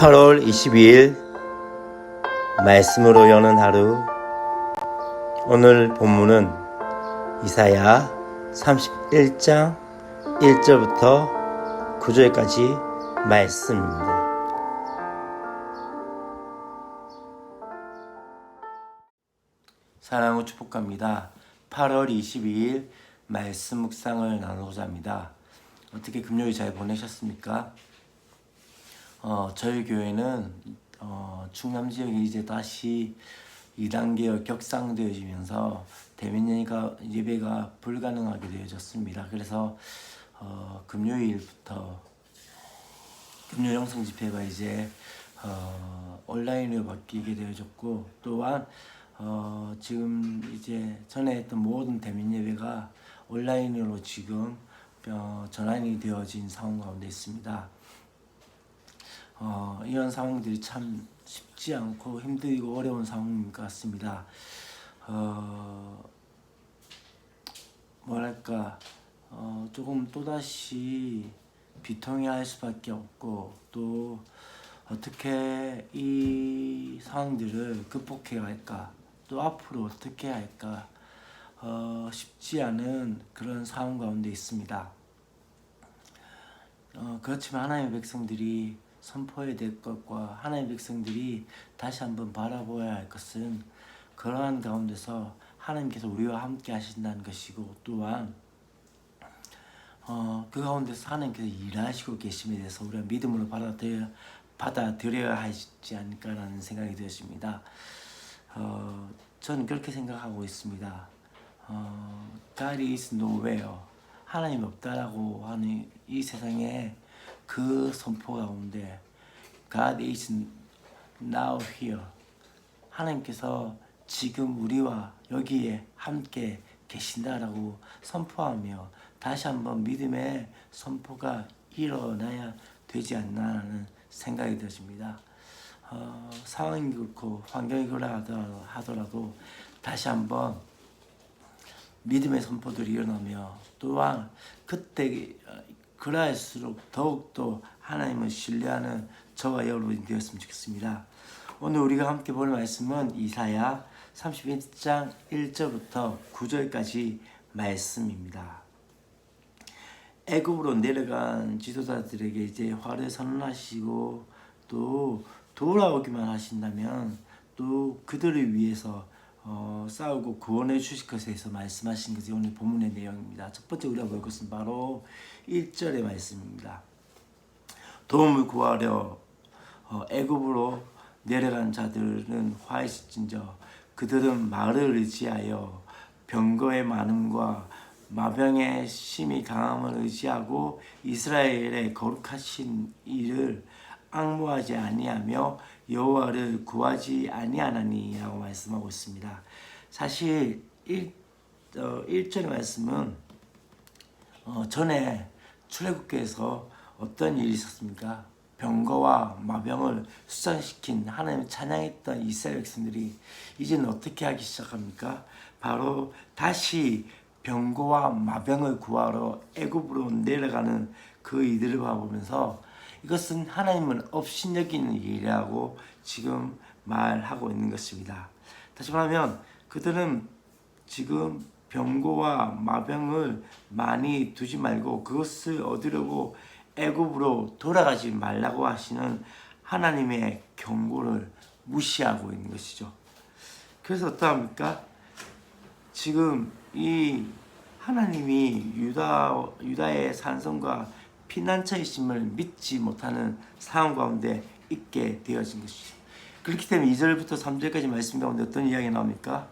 8월 22일 말씀으로 여는 하루. 오늘 본문은 이사야 31장 1절부터 9절까지 말씀입니다. 사랑하고 축복합니다. 8월 22일 말씀 묵상을 나누고자 합니다. 어떻게 금요일 잘 보내셨습니까? 저희 교회는 충남 지역이 이제 다시 2단계로 격상되어지면서 대면 예배가 불가능하게 되어졌습니다. 그래서 금요일부터 금요 영성 집회가 이제 온라인으로 바뀌게 되어졌고, 또한 지금 이제 전에 했던 모든 대면 예배가 온라인으로 지금 전환이 되어진 상황 가운데 있습니다. 이런 상황들이 참 쉽지 않고 힘들고 어려운 상황인 것 같습니다. 조금 또다시 비통해할 수밖에 없고, 또 어떻게 이 상황들을 극복해 갈까, 또 앞으로 어떻게 할까, 쉽지 않은 그런 상황 가운데 있습니다. 그렇지만 하나님의 백성들이 선포해야 될 것과 하나님의 백성들이 다시 한번 바라보아야 할 것은, 그러한 가운데서 하나님께서 우리와 함께 하신다는 것이고, 또한 그 가운데서 하나님께서 일하시고 계심에 대해서 우리가 믿음으로 받아들여야 하지 않을까라는 생각이 되었습니다. 저는 그렇게 생각하고 있습니다. God is nowhere, 하나님 없다라고 하는 이 세상에 그 선포 가운데 God is now here, 하나님께서 지금 우리와 여기에 함께 계신다라고 선포하며 다시 한번 믿음의 선포가 일어나야 되지 않나라는 생각이 들어집니다. 상황이 그렇고 환경이 그러하더라도 다시 한번 믿음의 선포들이 일어나며, 또한 그때 그러할수록 더욱더 하나님을 신뢰하는 저와 여러분이 되었으면 좋겠습니다. 오늘 우리가 함께 볼 말씀은 이사야 31장 1절부터 9절까지 말씀입니다. 애굽으로 내려간 지도자들에게 이제 화를 선언하시고, 또 돌아오기만 하신다면 또 그들을 위해서 싸우고 구원해 주실 것에 대해서 말씀하신 것이 오늘 본문의 내용입니다. 첫 번째 우리가 볼 것은 바로 1절의 말씀입니다. 도움을 구하려 애굽으로 내려간 자들은 화이실진저 그들은 말을 의지하여 병거의 많음과 마병의 심히 강함을 의지하고 이스라엘의 거룩하신 이를 앙모하지 아니하며 여호와를 구하지 아니하나니라고 말씀하고 있습니다. 사실 1절의 말씀은 전에 출애굽기에서 어떤 일이 있었습니까? 병거와 마병을 수상시킨 하나님을 찬양했던 이스라엘 백성들이 이제는 어떻게 하기 시작합니까? 바로 다시 병거와 마병을 구하러 애굽으로 내려가는 그 이들을 바라보면서 이것은 하나님은 업신여기는 일이라고 지금 말하고 있는 것입니다. 다시 말하면 그들은 지금 병거와 마병을 많이 두지 말고 그것을 얻으려고 애굽으로 돌아가지 말라고 하시는 하나님의 경고를 무시하고 있는 것이죠. 그래서 어떠합니까? 지금 이 하나님이 유다의 산성과 피난처이심을 믿지 못하는 상황 가운데 있게 되어진 것이죠. 그렇기 때문에 2절부터 3절까지 말씀 가운데 어떤 이야기가 나옵니까?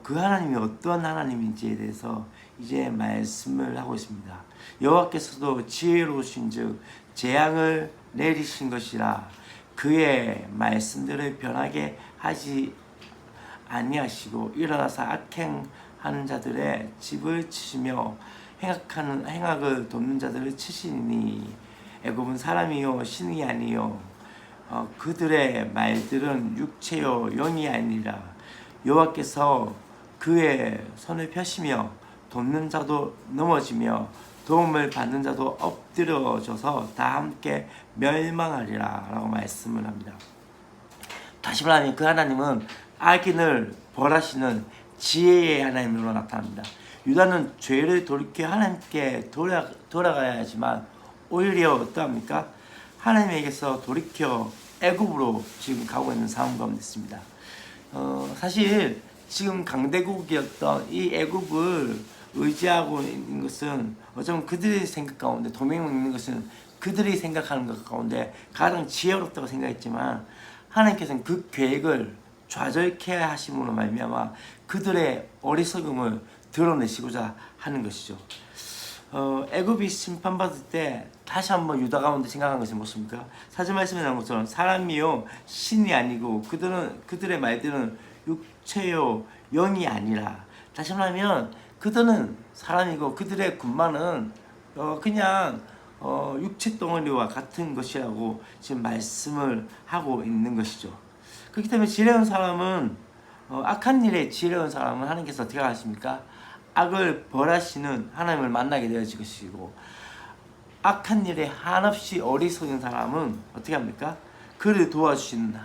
그 하나님이 어떤 하나님인지에 대해서 이제 말씀을 하고 있습니다. 여호와께서도 지혜로우신즉 재앙을 내리신 것이라 그의 말씀들을 변하게 하지 아니하시고 일어나서 악행하는 자들의 집을 치시며 행악을 돕는 자들을 치시니 애굽은 사람이요 신이 아니요 그들의 말들은 육체요 영이 아니라 여호와께서 그의 손을 펴시며 돕는 자도 넘어지며 도움을 받는 자도 엎드려져서 다 함께 멸망하리라 라고 말씀을 합니다. 다시 말하면 그 하나님은 악인을 벌하시는 지혜의 하나님으로 나타납니다. 유다는 죄를 돌이켜 하나님께 돌아가야 하지만 오히려 어떠합니까? 하나님에게서 돌이켜 애굽으로 지금 가고 있는 상황 가운데 있습니다. 사실 지금 강대국이었던 이 애굽을 의지하고 있는 것은 어쩌면 그들의 생각 가운데 동맹을 맺는 것은 그들이 생각하는 것 가운데 가장 지혜롭다고 생각했지만 하나님께서는 그 계획을 좌절케 하심으로 말미암아 그들의 어리석음을 드러내시고자 하는 것이죠. 애굽이 심판받을 때 다시 한번 유다 가운데 생각한 것이 무엇입니까? 사전 말씀에 나온 것처럼 사람이요 신이 아니고 그들의 말들은 육체요 영이 아니라. 다시 말하면 그들은 사람이고 그들의 군마는 그냥 육체 덩어리와 같은 것이라고 지금 말씀을 하고 있는 것이죠. 그렇기 때문에 지혜로운 사람은 악한 일에 지혜로운 사람은 하나님께서 어떻게 하십니까? 악을 벌하시는 하나님을 만나게 되어질 것이고 악한 일에 한없이 어리석은 사람은 어떻게 합니까? 그를 도와주시는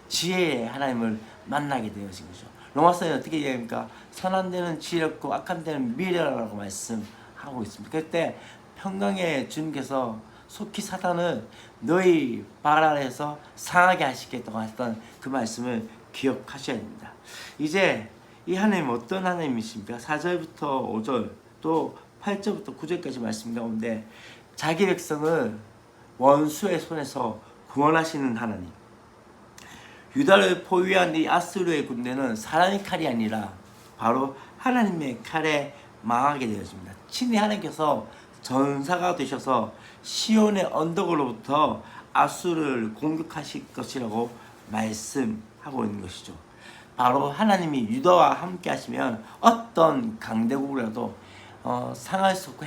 지혜의 하나님을 만나게 되어진 거죠. 로마서에 어떻게 얘기합니까? 선한 데는 지혜롭고 악한 데는 미련하라고 말씀하고 있습니다. 그때 평강의 주님께서 속히 사탄을 너희 발 아래에서 상하게 하시겠다고 했던 그 말씀을 기억하셔야 됩니다. 이제 이 하나님은 어떤 하나님이십니까? 4절부터 5절 또 8절부터 9절까지 말씀 가운데 자기 백성을 원수의 손에서 구원하시는 하나님. 유다를 포위한 이 아수르의 군대는 사람의 칼이 아니라 바로 하나님의 칼에 망하게 되어집니다. 친히 하나님께서 전사가 되셔서 시온의 언덕으로부터 아수르를 공격하실 것이라고 말씀하고 있는 것이죠. 바로 하나님이 유다와 함께 하시면 어떤 강대국이라도 상할 수 없고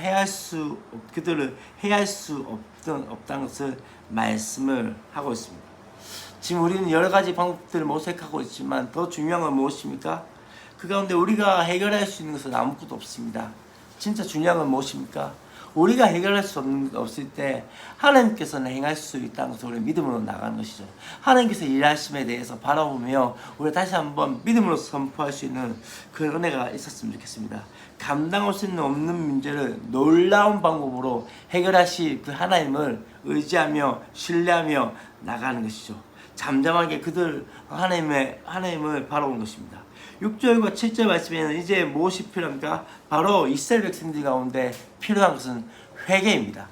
그들을 해할 수 없다는 것을 말씀을 하고 있습니다. 지금 우리는 여러 가지 방법들을 모색하고 있지만 더 중요한 건 무엇입니까? 그 가운데 우리가 해결할 수 있는 것은 아무것도 없습니다. 진짜 중요한 건 무엇입니까? 우리가 해결할 수 없을 때 하나님께서는 행할 수 있다는 것을 우리 믿음으로 나가는 것이죠. 하나님께서 일하심에 대해서 바라보며 우리 다시 한번 믿음으로 선포할 수 있는 그 은혜가 있었으면 좋겠습니다. 감당할 수 없는 문제를 놀라운 방법으로 해결하실 그 하나님을 의지하며 신뢰하며 나가는 것이죠. 잠잠하게 하나님을 바라보는 것입니다. 6절과 7절 말씀에는 이제 무엇이 필요합니까? 바로 이스라엘 백성들 가운데 필요한 것은 회개입니다.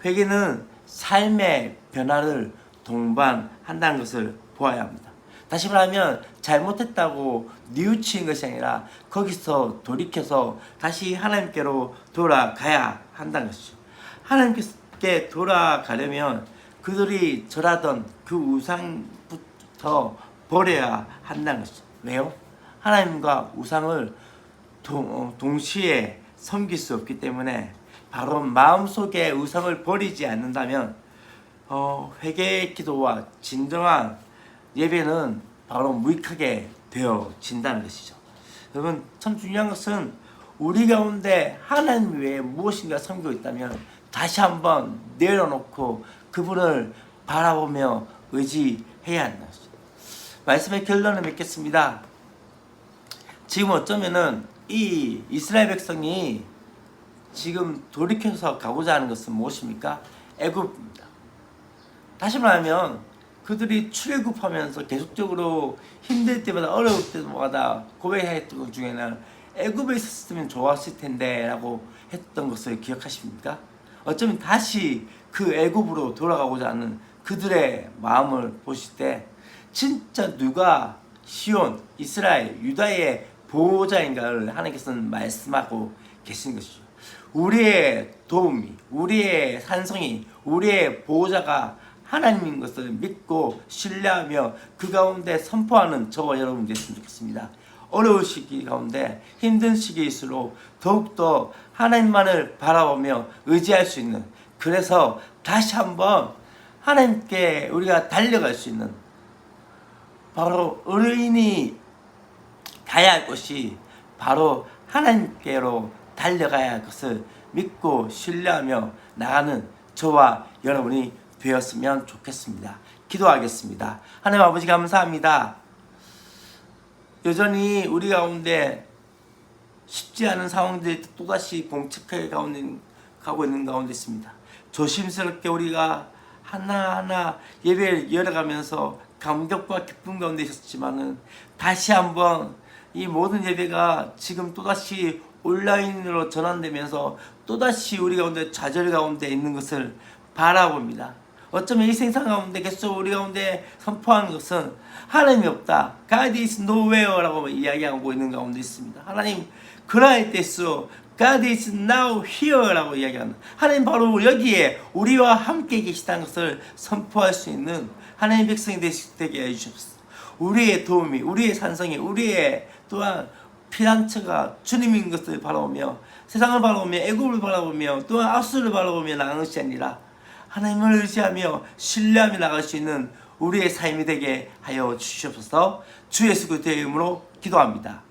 회개는 삶의 변화를 동반한다는 것을 보아야 합니다. 다시 말하면 잘못했다고 뉘우치는 것이 아니라 거기서 돌이켜서 다시 하나님께로 돌아가야 한다는 것이죠. 하나님께 돌아가려면 그들이 절하던 그 우상부터 버려야 한다는 것이죠. 왜요? 하나님과 우상을 동시에 섬길 수 없기 때문에 바로 마음속에 우상을 버리지 않는다면 회개의 기도와 진정한 예배는 바로 무익하게 되어진다는 것이죠. 여러분 참 중요한 것은 우리 가운데 하나님 외에 무엇인가 섬기고 있다면 다시 한번 내려놓고 그분을 바라보며 의지해야 한다. 말씀의 결론을 맺겠습니다. 지금 어쩌면은 이 이스라엘 백성이 지금 돌이켜서 가고자 하는 것은 무엇입니까? 애굽입니다. 다시 말하면 그들이 출애굽하면서 계속적으로 힘들 때마다 어려울 때마다 고백했던 것 중에는 애굽에 있었으면 좋았을 텐데 라고 했던 것을 기억하십니까? 어쩌면 다시 그 애굽으로 돌아가고자 하는 그들의 마음을 보실 때 진짜 누가 시온, 이스라엘, 유다의 보호자인가를 하나님께서는 말씀하고 계신 것이죠. 우리의 도움이, 우리의 산성이, 우리의 보호자가 하나님인 것을 믿고 신뢰하며 그 가운데 선포하는 저와 여러분 됐으면 좋겠습니다. 어려운 시기 가운데 힘든 시기일수록 더욱더 하나님만을 바라보며 의지할 수 있는, 그래서 다시 한번 하나님께 우리가 달려갈 수 있는, 바로 의인이 가야 할 곳이 바로 하나님께로 달려가야 할 것을 믿고 신뢰하며 나가는 저와 여러분이 되었으면 좋겠습니다. 기도하겠습니다. 하나님 아버지 감사합니다. 여전히 우리 가운데 쉽지 않은 상황들이 또다시 봉착해 가고 있는 가운데 있습니다. 조심스럽게 우리가 하나하나 예배를 열어가면서 감격과 기쁨 가운데 있었지만은 다시 한번 이 모든 예배가 지금 또다시 온라인으로 전환되면서 또다시 우리 가운데 좌절 가운데 있는 것을 바라봅니다. 어쩌면 이 생산 가운데 계속 우리 가운데 선포하는 것은 하나님이 없다, God is nowhere라고 이야기하고 있는 가운데 있습니다. 하나님 그러할 때일수록 God is now here라고 이야기합니다. 하나님 바로 여기에 우리와 함께 계시다는 것을 선포할 수 있는 하나님 백성이 되게 해주셨습니다. 우리의 도움이, 우리의 산성이, 우리의 또한 피난처가 주님인 것을 바라보며 세상을 바라보며 애굽을 바라보며 또한 아수를 바라보며 나가는 것이 아니라 하나님을 의지하며 신뢰하며 나갈 수 있는 우리의 삶이 되게 하여 주시옵소서. 주 예수 그리스도의 이름으로 기도합니다.